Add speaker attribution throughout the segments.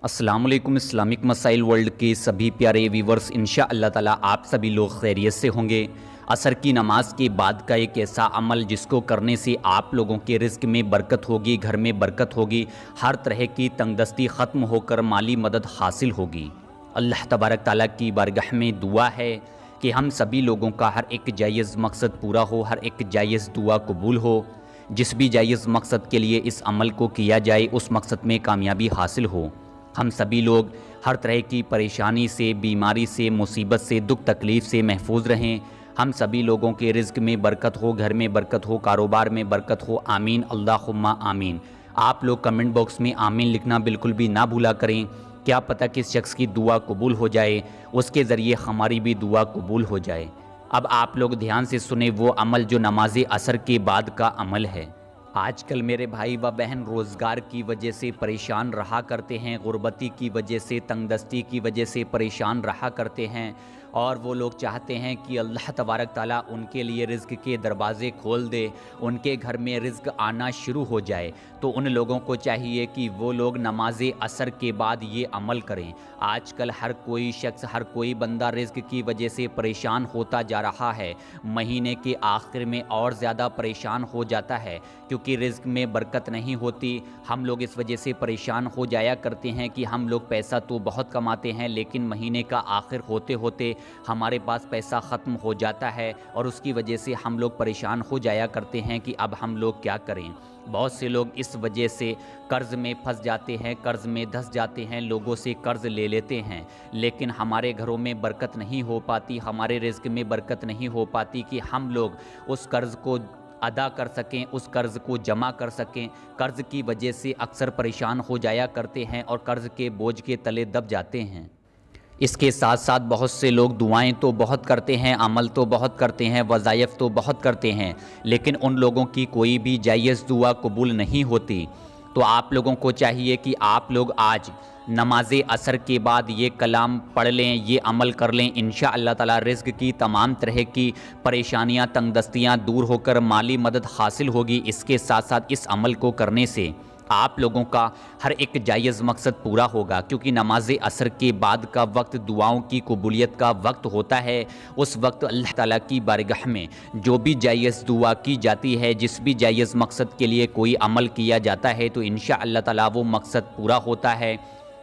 Speaker 1: السلام علیکم۔ اسلامک مسائل ورلڈ کے سبھی پیارے ویورز، انشاءاللہ تعالی آپ سبھی لوگ خیریت سے ہوں گے۔ عصر کی نماز کے بعد کا ایک ایسا عمل جس کو کرنے سے آپ لوگوں کے رزق میں برکت ہوگی، گھر میں برکت ہوگی، ہر طرح کی تنگ دستی ختم ہو کر مالی مدد حاصل ہوگی۔ اللہ تبارک تعالیٰ کی بارگاہ میں دعا ہے کہ ہم سبھی لوگوں کا ہر ایک جائز مقصد پورا ہو، ہر ایک جائز دعا قبول ہو، جس بھی جائز مقصد کے لیے اس عمل کو کیا جائے اس مقصد میں کامیابی حاصل ہو۔ ہم سبھی لوگ ہر طرح کی پریشانی سے، بیماری سے، مصیبت سے، دکھ تکلیف سے محفوظ رہیں۔ ہم سبھی لوگوں کے رزق میں برکت ہو، گھر میں برکت ہو، کاروبار میں برکت ہو، آمین اللہم آمین۔ آپ لوگ کمنٹ باکس میں آمین لکھنا بالکل بھی نہ بھولا کریں، کیا پتہ کس شخص کی دعا قبول ہو جائے، اس کے ذریعے ہماری بھی دعا قبول ہو جائے۔ اب آپ لوگ دھیان سے سنیں وہ عمل جو نماز عصر کے بعد کا عمل ہے۔ آج کل میرے بھائی و بہن روزگار کی وجہ سے پریشان رہا کرتے ہیں، غربتی کی وجہ سے، تنگ دستی کی وجہ سے پریشان رہا کرتے ہیں، اور وہ لوگ چاہتے ہیں کہ اللہ تبارک تعالیٰ ان کے لیے رزق کے دروازے کھول دے، ان کے گھر میں رزق آنا شروع ہو جائے۔ تو ان لوگوں کو چاہیے کہ وہ لوگ نماز عصر کے بعد یہ عمل کریں۔ آج کل ہر کوئی شخص، ہر کوئی بندہ رزق کی وجہ سے پریشان ہوتا جا رہا ہے، مہینے کے آخر میں اور زیادہ پریشان ہو جاتا ہے کیونکہ رزق میں برکت نہیں ہوتی۔ ہم لوگ اس وجہ سے پریشان ہو جایا کرتے ہیں کہ ہم لوگ پیسہ تو بہت کماتے ہیں لیکن مہینے کا آخر ہوتے ہوتے ہمارے پاس پیسہ ختم ہو جاتا ہے، اور اس کی وجہ سے ہم لوگ پریشان ہو جایا کرتے ہیں کہ اب ہم لوگ کیا کریں۔ بہت سے لوگ اس وجہ سے قرض میں پھنس جاتے ہیں، قرض میں دھس جاتے ہیں، لوگوں سے قرض لے لیتے ہیں، لیکن ہمارے گھروں میں برکت نہیں ہو پاتی، ہمارے رزق میں برکت نہیں ہو پاتی کہ ہم لوگ اس قرض کو ادا کر سکیں، اس قرض کو جمع کر سکیں۔ قرض کی وجہ سے اکثر پریشان ہو جایا کرتے ہیں اور قرض کے بوجھ کے تلے دب جاتے ہیں۔ اس کے ساتھ ساتھ بہت سے لوگ دعائیں تو بہت کرتے ہیں، عمل تو بہت کرتے ہیں، وظائف تو بہت کرتے ہیں، لیکن ان لوگوں کی کوئی بھی جائز دعا قبول نہیں ہوتی۔ تو آپ لوگوں کو چاہیے کہ آپ لوگ آج نماز عصر کے بعد یہ کلام پڑھ لیں، یہ عمل کر لیں، انشاءاللہ تعالی رزق کی تمام طرح کی پریشانیاں، تنگ دستیاں دور ہو کر مالی مدد حاصل ہوگی۔ اس کے ساتھ ساتھ اس عمل کو کرنے سے آپ لوگوں کا ہر ایک جائز مقصد پورا ہوگا، کیونکہ نماز عصر کے بعد کا وقت دعاؤں کی قبولیت کا وقت ہوتا ہے۔ اس وقت اللہ تعالیٰ کی بارگاہ میں جو بھی جائز دعا کی جاتی ہے، جس بھی جائز مقصد کے لیے کوئی عمل کیا جاتا ہے، تو انشاءاللہ تعالیٰ وہ مقصد پورا ہوتا ہے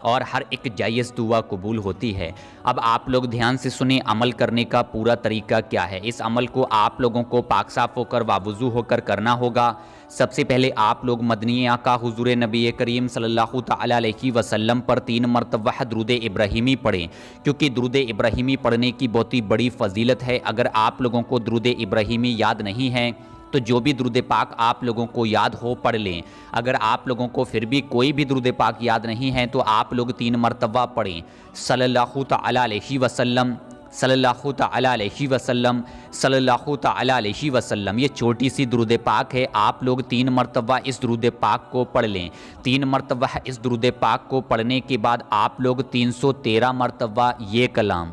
Speaker 1: اور ہر ایک جائز دعا قبول ہوتی ہے۔ اب آپ لوگ دھیان سے سنیں عمل کرنے کا پورا طریقہ کیا ہے۔ اس عمل کو آپ لوگوں کو پاک صاف ہو کر واوضو ہو کر کرنا ہوگا۔ سب سے پہلے آپ لوگ مدنی آقا حضور نبی کریم صلی اللہ تعالیٰ علیہ وسلم پر 3 مرتبہ درود ابراہیمی پڑھیں، کیونکہ درود ابراہیمی پڑھنے کی بہت ہی بڑی فضیلت ہے۔ اگر آپ لوگوں کو درود ابراہیمی یاد نہیں ہے تو جو بھی درود پاک آپ لوگوں کو یاد ہو پڑھ لیں۔ اگر آپ لوگوں کو پھر بھی کوئی بھی درود پاک یاد نہیں ہے تو آپ لوگ 3 مرتبہ پڑھیں، صلی اللہ تعالیٰ علیہ وسلم، صلی اللہ تعالیٰ علیہ وسلم، صلی اللہ تعالیٰ علیہ وسلم۔ یہ چھوٹی سی درود پاک ہے، آپ لوگ 3 مرتبہ اس درود پاک کو پڑھ لیں۔ 3 مرتبہ اس درود پاک کو پڑھنے کے بعد آپ لوگ 313 مرتبہ یہ کلام،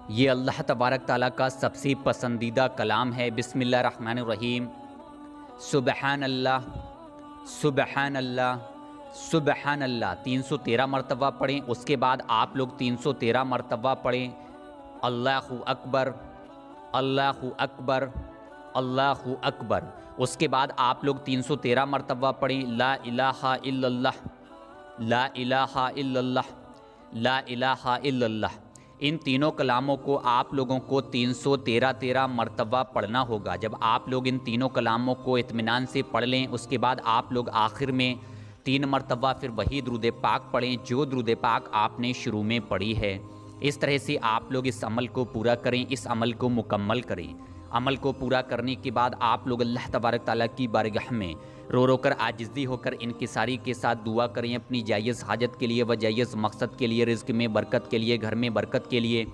Speaker 1: یہ اللہ تبارک تعالیٰ کا سب سے پسندیدہ کلام ہے، بسم اللہ الرحمن الرحیم، سبحان اللہ، سبحان اللہ، سبحان اللہ، 313 مرتبہ پڑھیں۔ اس کے بعد آپ لوگ 313 مرتبہ پڑھیں اللہ اکبر، اللہ اکبر، اللہ اکبر۔ اس کے بعد آپ لوگ 313 مرتبہ پڑھیں لا الہ الا اللہ، لا الہ الا اللہ، لا الہ الا اللہ۔ ان تینوں کلاموں کو آپ لوگوں کو 313 مرتبہ پڑھنا ہوگا۔ جب آپ لوگ ان تینوں کلاموں کو اطمینان سے پڑھ لیں، اس کے بعد آپ لوگ آخر میں 3 مرتبہ پھر وہی درود پاک پڑھیں جو درود پاک آپ نے شروع میں پڑھی ہے۔ اس طرح سے آپ لوگ اس عمل کو پورا کریں، اس عمل کو مکمل کریں۔ عمل کو پورا کرنے کے بعد آپ لوگ اللہ تبارک تعالیٰ کی بارگاہ میں رو رو کر، عاجزی ہو کر، انکساری کے ساتھ دعا کریں اپنی جائز حاجت کے لیے و جائز مقصد کے لیے، رزق میں برکت کے لیے، گھر میں برکت کے لیے،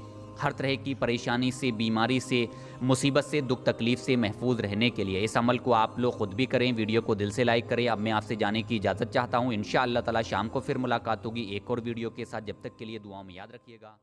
Speaker 1: ہر طرح کی پریشانی سے، بیماری سے، مصیبت سے، دکھ تکلیف سے محفوظ رہنے کے لیے۔ اس عمل کو آپ لوگ خود بھی کریں، ویڈیو کو دل سے لائک کریں۔ اب میں آپ سے جانے کی اجازت چاہتا ہوں، انشاءاللہ تعالیٰ شام کو پھر ملاقات ہوگی ایک اور ویڈیو کے ساتھ۔ جب تک کے لیے دعاؤں میں یاد رکھیے گا۔